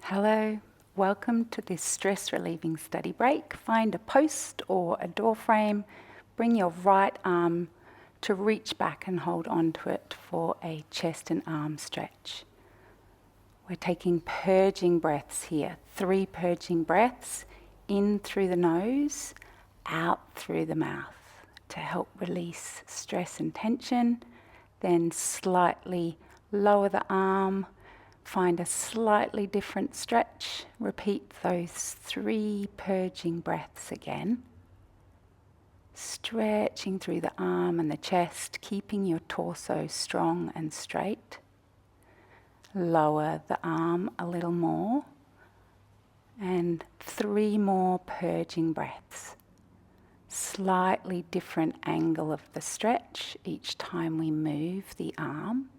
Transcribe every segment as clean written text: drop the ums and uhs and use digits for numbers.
Hello, welcome to this stress relieving study break. Find a post or a door frame, bring your right arm to reach back and hold onto it for a chest and arm stretch. We're taking purging breaths here, 3 purging breaths, in through the nose, out through the mouth to help release stress and tension. Then slightly lower the arm, find a slightly different stretch. Repeat those 3 purging breaths again. Stretching through the arm and the chest, keeping your torso strong and straight. Lower the arm a little more. And 3 more purging breaths. Slightly different angle of the stretch each time we move the arm.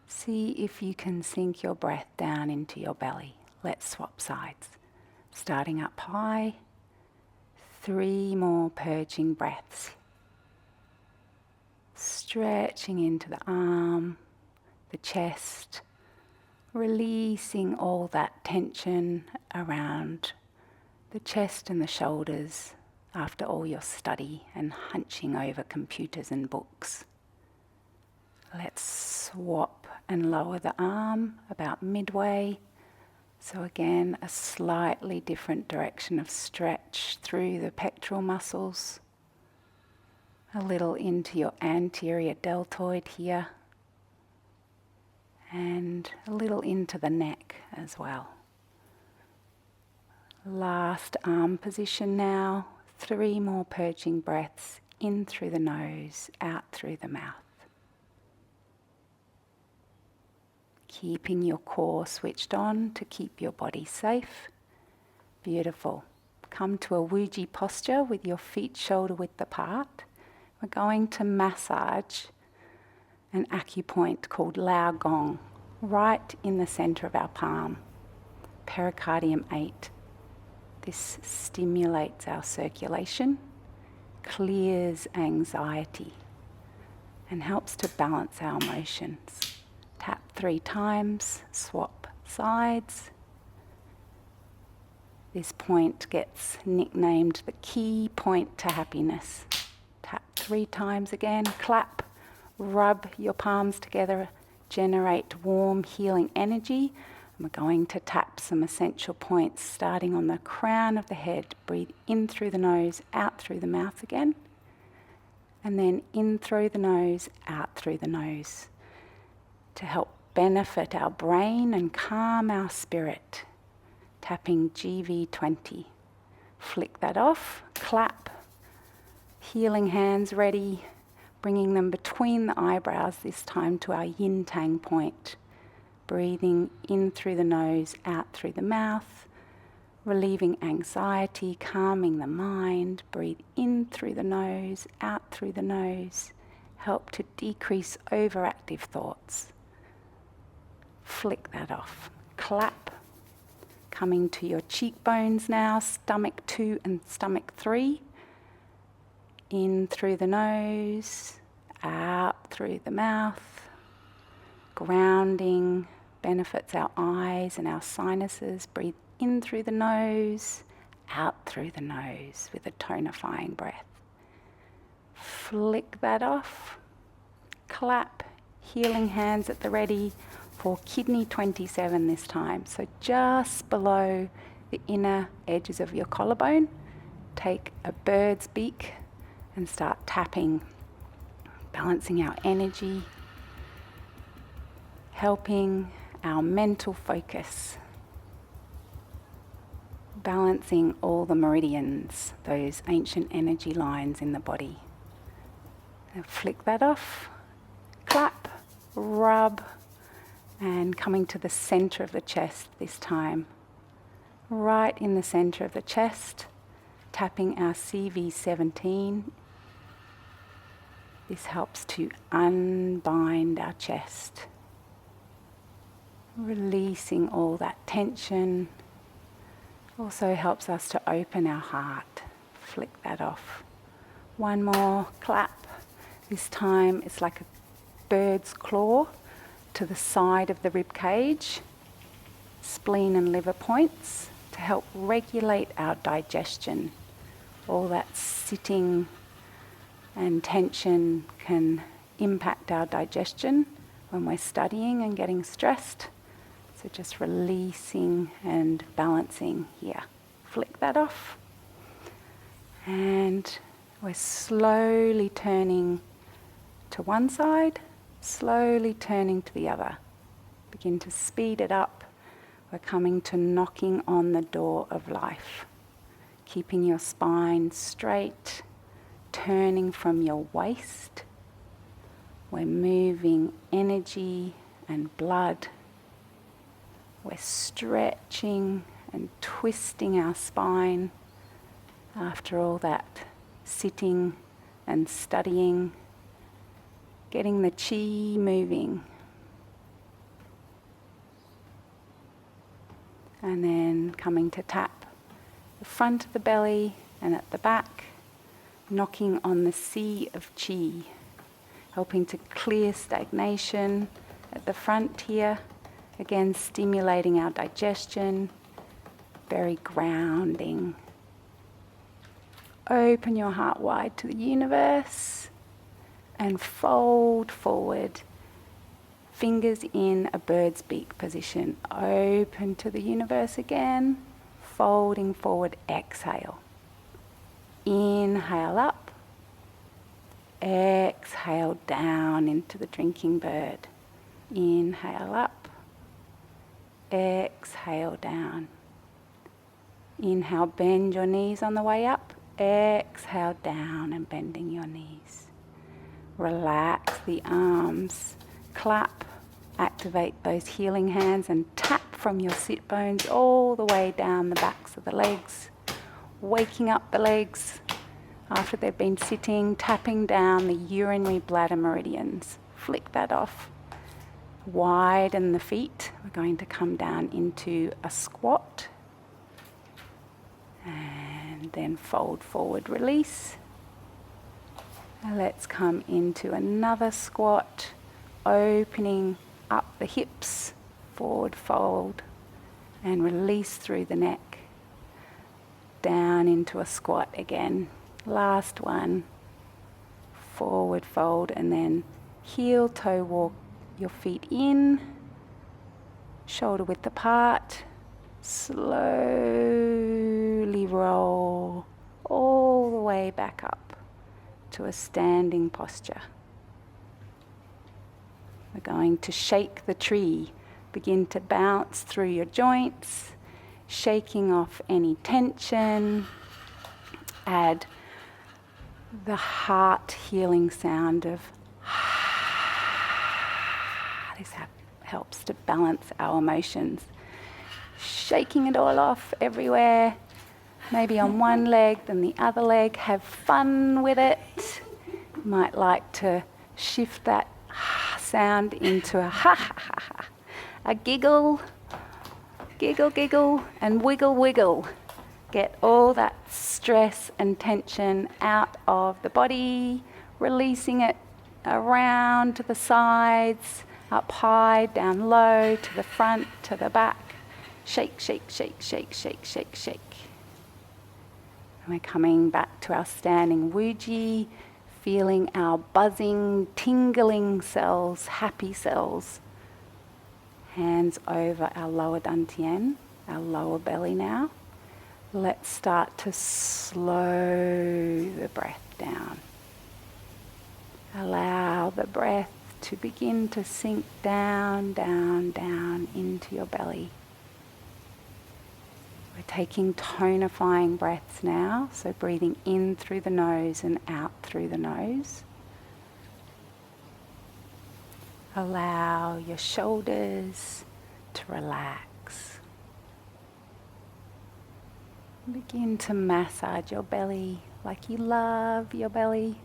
See if you can sink your breath down into your belly. Let's swap sides. Starting up high, 3 more purging breaths. Stretching into the arm, the chest, releasing all that tension around the chest and the shoulders after all your study and hunching over computers and books. Let's swap and lower the arm about midway. So again, a slightly different direction of stretch through the pectoral muscles. A little into your anterior deltoid here. And a little into the neck as well. Last arm position now. 3 more purging breaths in through the nose, out through the mouth. Keeping your core switched on to keep your body safe. Beautiful. Come to a YOQI posture with your feet shoulder width apart. We're going to massage an acupoint called qigong right in the center of our palm, pericardium 8. This stimulates our circulation, clears anxiety, and helps to balance our emotions. Tap 3 times, swap sides. This point gets nicknamed the key point to happiness. Tap 3 times again, clap, rub your palms together, generate warm healing energy. We're going to tap some essential points starting on the crown of the head. Breathe in through the nose, out through the mouth again. And then in through the nose, out through the nose. To help benefit our brain and calm our spirit. Tapping GV20. Flick that off, clap. Healing hands ready. Bringing them between the eyebrows this time to our yin tang point. Breathing in through the nose, out through the mouth, relieving anxiety, calming the mind. Breathe in through the nose, out through the nose. Help to decrease overactive thoughts. Flick that off. Clap. Coming to your cheekbones now, stomach 2 and stomach 3. In through the nose, out through the mouth. Grounding benefits our eyes and our sinuses. Breathe in through the nose, out through the nose with a tonifying breath. Flick that off. Clap. Healing hands at the ready for kidney 27 this time. So just below the inner edges of your collarbone, take a bird's beak and start tapping, balancing our energy, helping our mental focus, balancing all the meridians, those ancient energy lines in the body. Now flick that off, clap, rub, and coming to the center of the chest this time. Right in the center of the chest, tapping our CV17. This helps to unbind our chest. Releasing all that tension. Also helps us to open our heart. Flick that off. 1 more, clap. This time it's like a bird's claw to the side of the rib cage. spleen and liver points to help regulate our digestion. All that sitting and tension can impact our digestion when we're studying and getting stressed. So just releasing and balancing here. Flick that off. And we're slowly turning to one side, slowly turning to the other. Begin to speed it up. We're coming to knocking on the door of life. Keeping your spine straight, turning from your waist. We're moving energy and blood. We're stretching and twisting our spine after all that sitting and studying, getting the chi moving. And then coming to tap the front of the belly and at the back, knocking on the sea of chi, helping to clear stagnation at the front here, again stimulating our digestion, very grounding. Open your heart wide to the universe and fold forward, fingers in a bird's beak position. Open to the universe again, folding forward, exhale. Inhale up, exhale down into the drinking bird. Inhale up, exhale down. Inhale, bend your knees on the way up. Exhale down and bending your knees. Relax the arms, clap, activate those healing hands and tap from your sit bones all the way down the backs of the legs, waking up the legs after they've been sitting, tapping down the urinary bladder meridians. Flick that off. Widen the feet. We're going to come down into a squat and then fold forward, release. Now let's come into another squat, opening up the hips, forward fold, and release through the neck. Down into a squat again. Last one. Forward fold and then heel toe walk your feet in, shoulder width apart. Slowly roll all the way back up to a standing posture. We're going to shake the tree. Begin to bounce through your joints, shaking off any tension. Add the heart healing sound of this helps to balance our emotions. Shaking it all off everywhere. Maybe on one leg, then the other leg. Have fun with it. You might like to shift that sound into a ha ha ha ha. A giggle, giggle, giggle, and wiggle, wiggle. Get all that stress and tension out of the body, releasing it around to the sides, up high, down low, to the front, to the back. Shake, shake, shake, shake, shake, shake, shake. And we're coming back to our standing wuji, feeling our buzzing, tingling cells, happy cells. Hands over our lower dantian, our lower belly now. Let's start to slow the breath down. Allow the breath to begin to sink down, down, down into your belly. We're taking tonifying breaths now, so breathing in through the nose and out through the nose. Allow your shoulders to relax. Begin to massage your belly like you love your belly.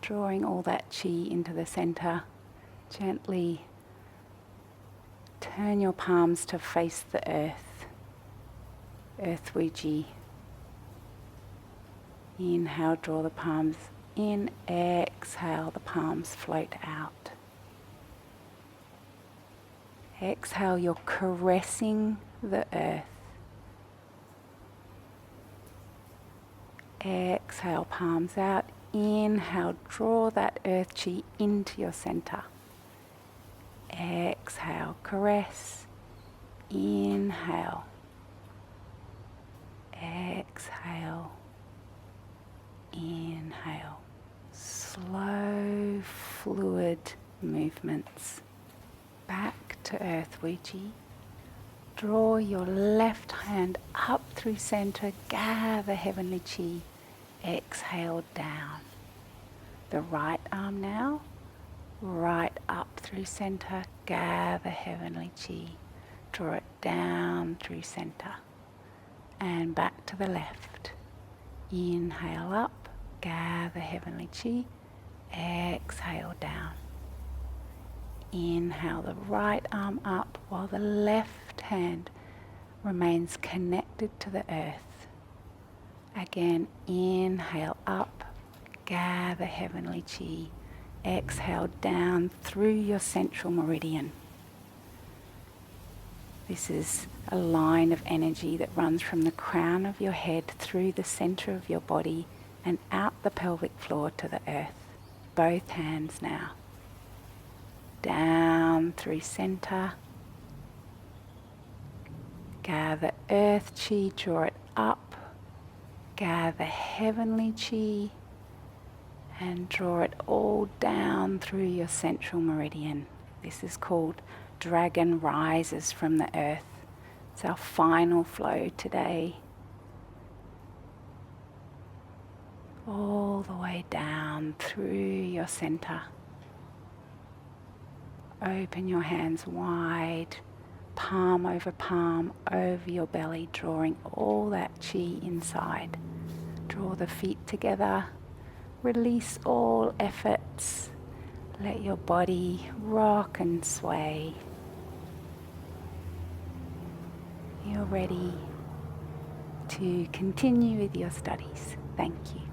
Drawing all that chi into the center. Gently turn your palms to face the earth. Earth wuji. Inhale, draw the palms in. Exhale, the palms float out. Exhale, you're caressing the earth. Exhale, palms out. Inhale, draw that earth chi into your center. Exhale, caress. Inhale. Exhale. Inhale. Slow, fluid movements. Back to earth, YOQI. Draw your left hand up through center. Gather heavenly chi. Exhale down. The right arm now. Right up through center. Gather heavenly chi. Draw it down through center. And back to the left. Inhale up. Gather heavenly chi. Exhale down. Inhale the right arm up while the left hand remains connected to the earth. Again, inhale up, gather heavenly chi. Exhale down through your central meridian. This is a line of energy that runs from the crown of your head through the center of your body and out the pelvic floor to the earth. Both hands now. Down through center. Gather earth chi, draw it up. Gather heavenly chi and draw it all down through your central meridian. This is called Dragon Rises from the Earth. It's our final flow today. All the way down through your center. Open your hands wide, palm over your belly, drawing all that chi inside. Draw the feet together, release all efforts. Let your body rock and sway. You're ready to continue with your studies. Thank you.